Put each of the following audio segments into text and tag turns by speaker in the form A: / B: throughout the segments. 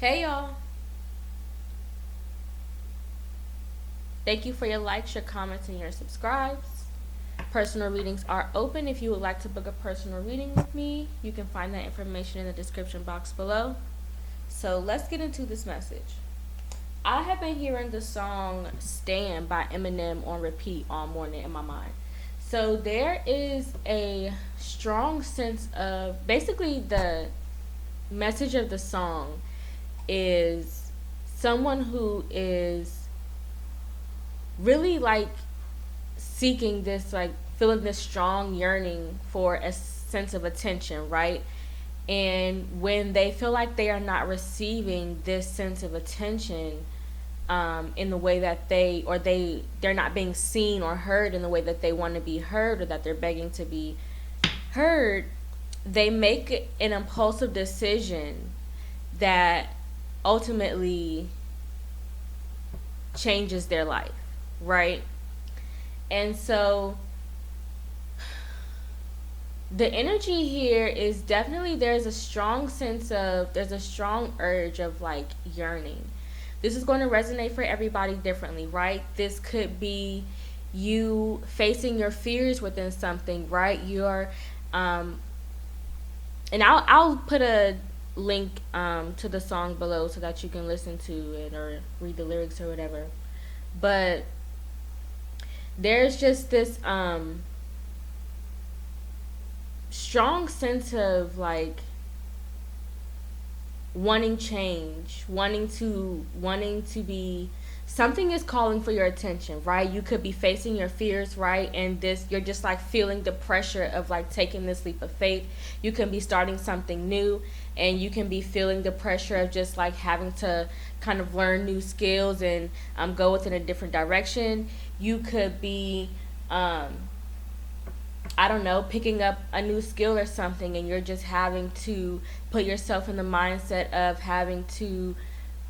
A: Hey y'all. Thank you for your likes, your comments, and your subscribes. Personal readings are open. If you would like to book a personal reading with me, you can find that information in the description box below. So let's get into this message. I have been hearing the song Stan by Eminem on repeat all morning in my mind. So there is a strong sense of, basically the message of the song is someone who is really like seeking this, like feeling this strong yearning for a sense of attention, right? And when they feel like they are not receiving this sense of attention, in the way that they're not being seen or heard in the way that they want to be heard, or that they're begging to be heard, they make an impulsive decision that ultimately changes their life, right? And so the energy here is definitely, there's a strong urge of like yearning. This is going to resonate for everybody differently, right? This could be you facing your fears within something, right? And I'll put a link to the song below so that you can listen to it or read the lyrics or whatever. But there's just this strong sense of like wanting change, wanting to be, something is calling for your attention, right? You could be facing your fears, right? And this, you're just like feeling the pressure of like taking this leap of faith. You can be starting something new, and you can be feeling the pressure of just like having to kind of learn new skills and go within a different direction. You could be I don't know, picking up a new skill or something, and you're just having to put yourself in the mindset of having to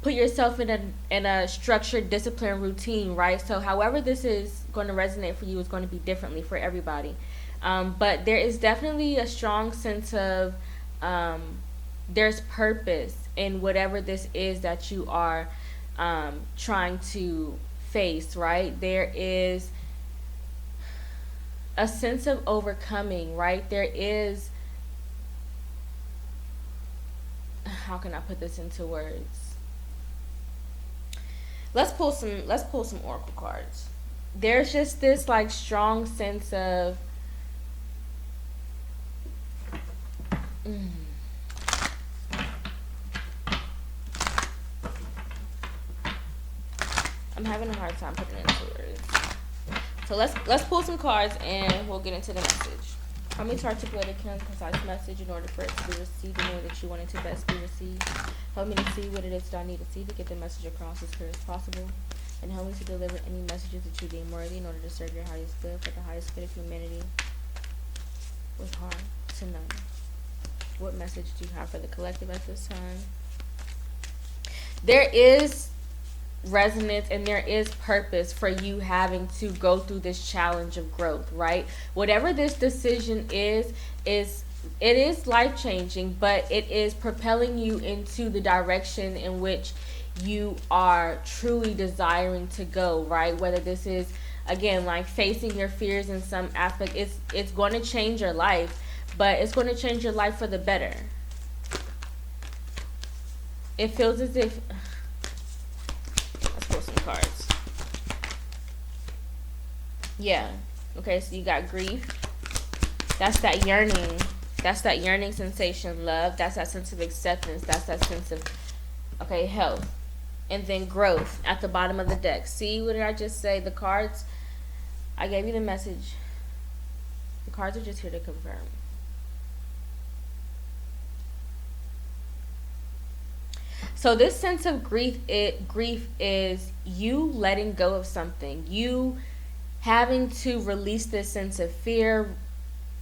A: put yourself in a structured, disciplined routine, right? So however this is going to resonate for you is going to be differently for everybody. But there is definitely a strong sense of there's purpose in whatever this is that you are trying to face, right? There is a sense of overcoming, right? There is, how can I put this into words? Let's pull some oracle cards. There's just this like strong sense of I'm having a hard time putting it into words. So let's pull some cards and we'll get into the message. Help me to articulate a clear and concise message in order for it to be received in the way that you want it to best be received. Help me to see what it is that I need to see to get the message across as clear as possible. And help me to deliver any messages that you deem worthy in order to serve your highest good for the highest good of humanity with heart to none. What message do you have for the collective at this time? There is resonance and there is purpose for you having to go through this challenge of growth, right? Whatever this decision is it is life changing, but it is propelling you into the direction in which you are truly desiring to go, right? Whether this is, again, like facing your fears in some aspect, it's going to change your life, but it's going to change your life for the better. It feels as if, let's pull some cards. Yeah. Okay, so you got grief. That's that yearning. That's that yearning sensation. Love. That's that sense of acceptance. That's that sense of, okay, health. And then growth at the bottom of the deck. See, what did I just say? The cards, I gave you the message. The cards are just here to confirm. So this sense of grief is you letting go of something. You having to release this sense of fear,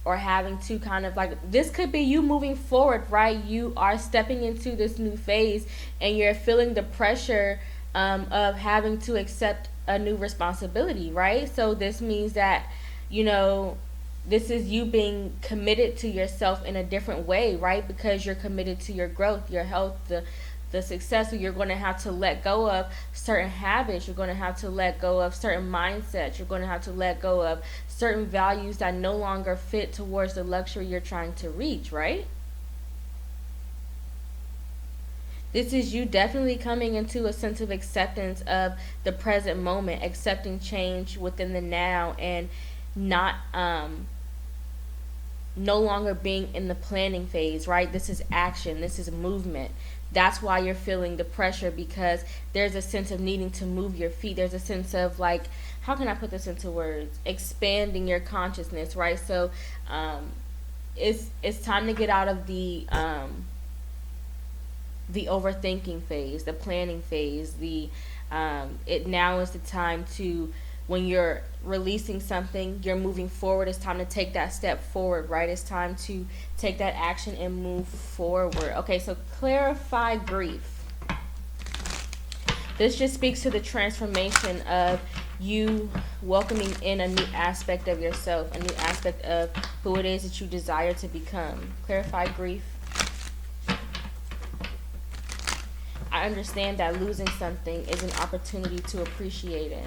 A: or having to kind of like, this could be you moving forward, right? You are stepping into this new phase and you're feeling the pressure of having to accept a new responsibility, right? So this means that, you know, this is you being committed to yourself in a different way, right? Because you're committed to your growth, your health, the success. So you're going to have to let go of certain habits. You're going to have to let go of certain mindsets. You're going to have to let go of certain values that no longer fit towards the luxury you're trying to reach, right? This is you definitely coming into a sense of acceptance of the present moment, accepting change within the now, and not no longer being in the planning phase, right? This is action, this is movement. That's why you're feeling the pressure, because there's a sense of needing to move your feet. There's a sense of, like, how can I put this into words? Expanding your consciousness, right? So it's time to get out of the overthinking phase, the planning phase. It now is the time to, when you're releasing something, you're moving forward. It's time to take that step forward, right? It's time to take that action and move forward. Okay, so clarify grief. This just speaks to the transformation of you welcoming in a new aspect of yourself, a new aspect of who it is that you desire to become. Clarify grief. I understand that losing something is an opportunity to appreciate it.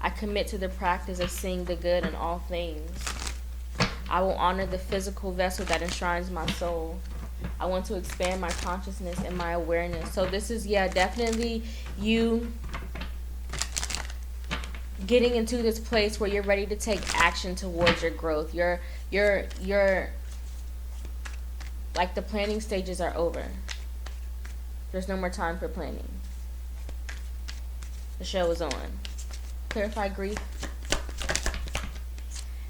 A: I commit to the practice of seeing the good in all things. I will honor the physical vessel that enshrines my soul. I want to expand my consciousness and my awareness. So this is, definitely you getting into this place where you're ready to take action towards your growth. You're like, the planning stages are over. There's no more time for planning. The show is on. Clarify grief.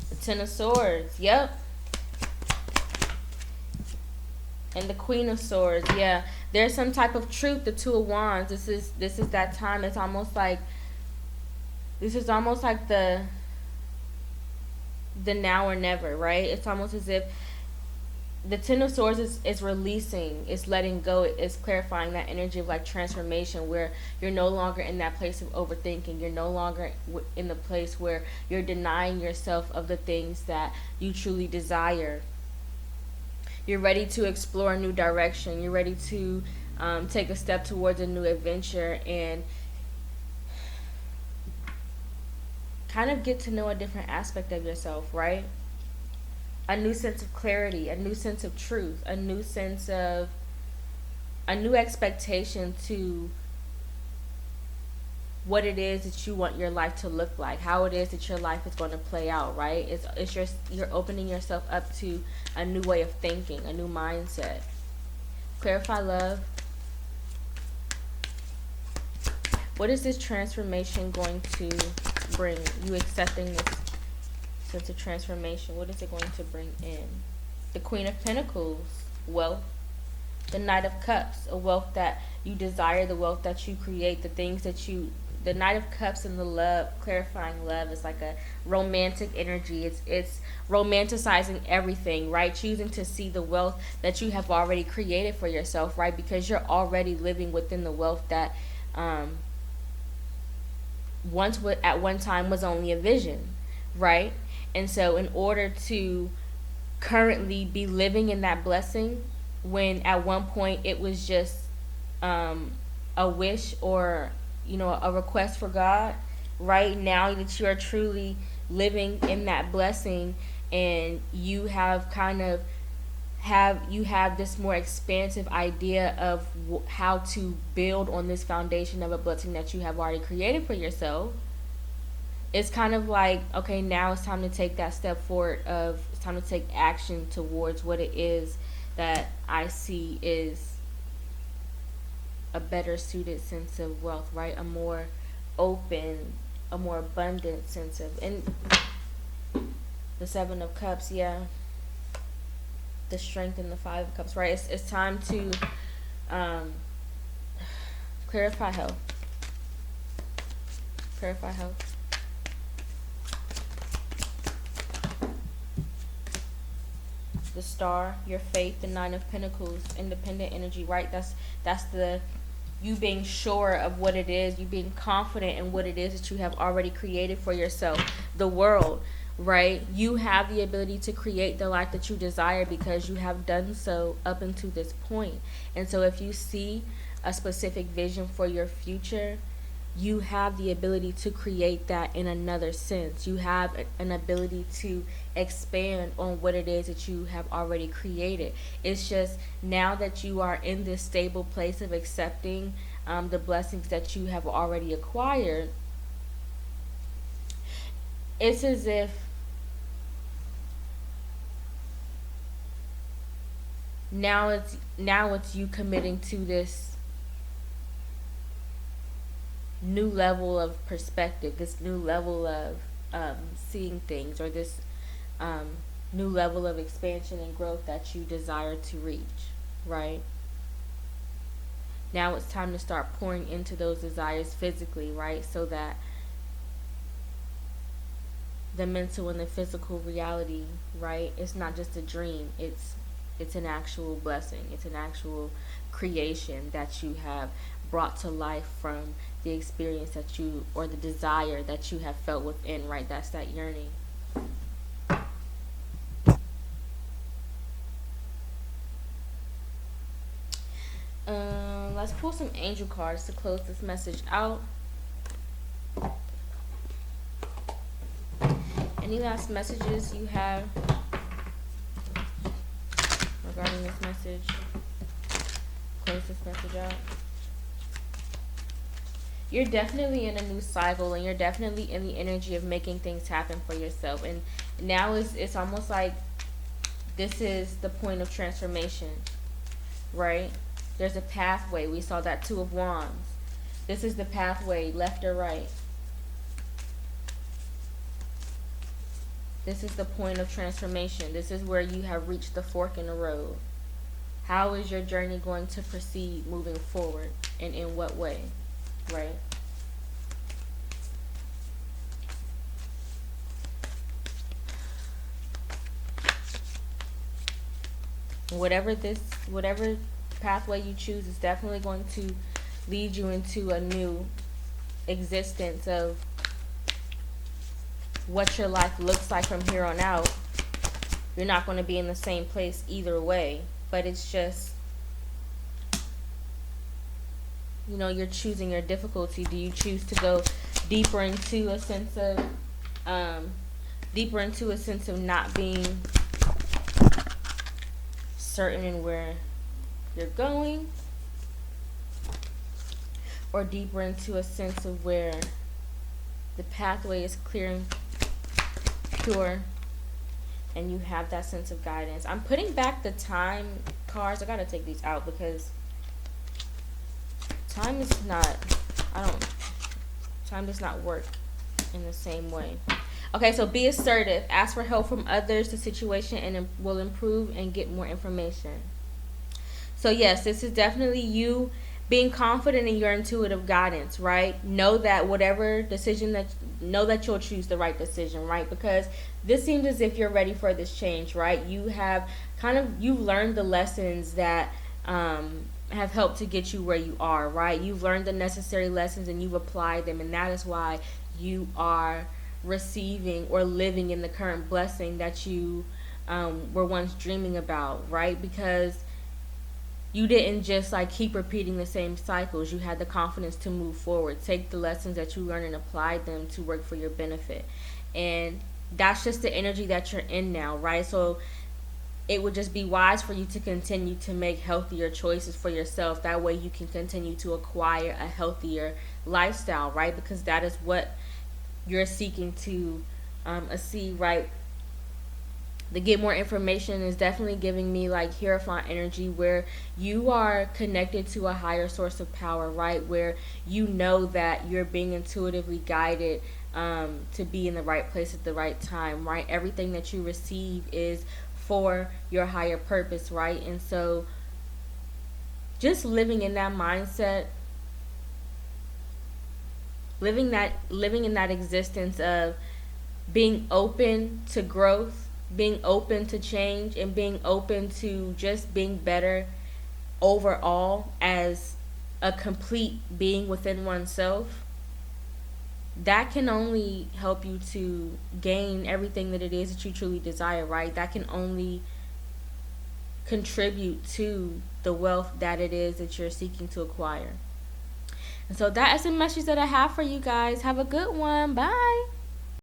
A: The Ten of Swords. Yep. And the Queen of Swords. Yeah. There's some type of truth. The Two of Wands. This is that time. It's almost like, this is almost like the now or never, right? It's almost as if the Ten of Swords is releasing, it's letting go, it's clarifying that energy of, like, transformation, where you're no longer in that place of overthinking. You're no longer in the place where you're denying yourself of the things that you truly desire. You're ready to explore a new direction. You're ready to take a step towards a new adventure and kind of get to know a different aspect of yourself, right? A new sense of clarity, a new sense of truth, a new expectation to what it is that you want your life to look like, how it is that your life is going to play out, right? You're opening yourself up to a new way of thinking, a new mindset. Clarify love. What is this transformation going to bring? You accepting this sense of transformation, what is it going to bring in? The Queen of Pentacles, wealth. The Knight of Cups, a wealth that you desire, the wealth that you create, the things that you, the Knight of Cups and the love, clarifying love, is like a romantic energy. It's romanticizing everything, right? Choosing to see the wealth that you have already created for yourself, right? Because you're already living within the wealth that at one time was only a vision, right? And so in order to currently be living in that blessing, when at one point it was just a wish or, a request for God, right? Now that you are truly living in that blessing, and you have this more expansive idea of how to build on this foundation of a blessing that you have already created for yourself. It's kind of like, okay, now it's time to take that step forward it's time to take action towards what it is that I see is a better suited sense of wealth, right? A more open, a more abundant sense of, and the Seven of Cups, the Strength and the Five of Cups, right? It's time to clarify health. Clarify health. The Star, your faith, the Nine of Pentacles, independent energy, right? That's the you being sure of what it is, you being confident in what it is that you have already created for yourself. The World, right? You have the ability to create the life that you desire because you have done so up until this point. And so if you see a specific vision for your future, you have the ability to create that in another sense. You have an ability to expand on what it is that you have already created. It's just now that you are in this stable place of accepting the blessings that you have already acquired, it's as if now it's you committing to this new level of perspective, this new level of seeing things, or this new level of expansion and growth that you desire to reach, right? Now it's time to start pouring into those desires physically, right? So that the mental and the physical reality, right? It's not just a dream. It's an actual blessing. It's an actual creation that you have brought to life from the experience that you, or the desire that you have felt within, right? That's that yearning. Let's pull some angel cards to close this message out. Any last messages you have regarding this message? Close this message out. You're definitely in a new cycle, and you're definitely in the energy of making things happen for yourself. And now it's almost like this is the point of transformation, right? There's a pathway. We saw that Two of Wands. This is the pathway, left or right. This is the point of transformation. This is where you have reached the fork in the road. How is your journey going to proceed moving forward, and in what way, right? Whatever pathway you choose is definitely going to lead you into a new existence of what your life looks like from here on out. You're not going to be in the same place either way, but it's just, you're choosing your difficulty. Do you choose to go deeper into a sense of not being certain in where you're going, or deeper into a sense of where the pathway is clear and pure, and you have that sense of guidance? I'm putting back the time cards. I gotta take these out because time does not work in the same way. Okay, so be assertive. Ask for help from others. The situation and will improve, and get more information. So yes, this is definitely you being confident in your intuitive guidance, right? Know that whatever decision know that you'll choose the right decision, right? Because this seems as if you're ready for this change, right? You've learned the lessons that have helped to get you where you are, right? You've learned the necessary lessons, and you've applied them, and that is why you are receiving or living in the current blessing that you were once dreaming about, right? Because you didn't just keep repeating the same cycles. You had the confidence to move forward, take the lessons that you learned and apply them to work for your benefit. And that's just the energy that you're in now, right? So it would just be wise for you to continue to make healthier choices for yourself. That way you can continue to acquire a healthier lifestyle, right? Because that is what you're seeking to see, right? The get more information is definitely giving me Hierophant energy, where you are connected to a higher source of power, right? Where you know that you're being intuitively guided to be in the right place at the right time, right? Everything that you receive is for your higher purpose, right? And so just living in that mindset, living in that existence of being open to growth, being open to change, and being open to just being better overall as a complete being within oneself. that can only help you to gain everything that it is that you truly desire, right? That can only contribute to the wealth that it is that you're seeking to acquire. And so that is the message that I have for you guys. Have a good one. Bye.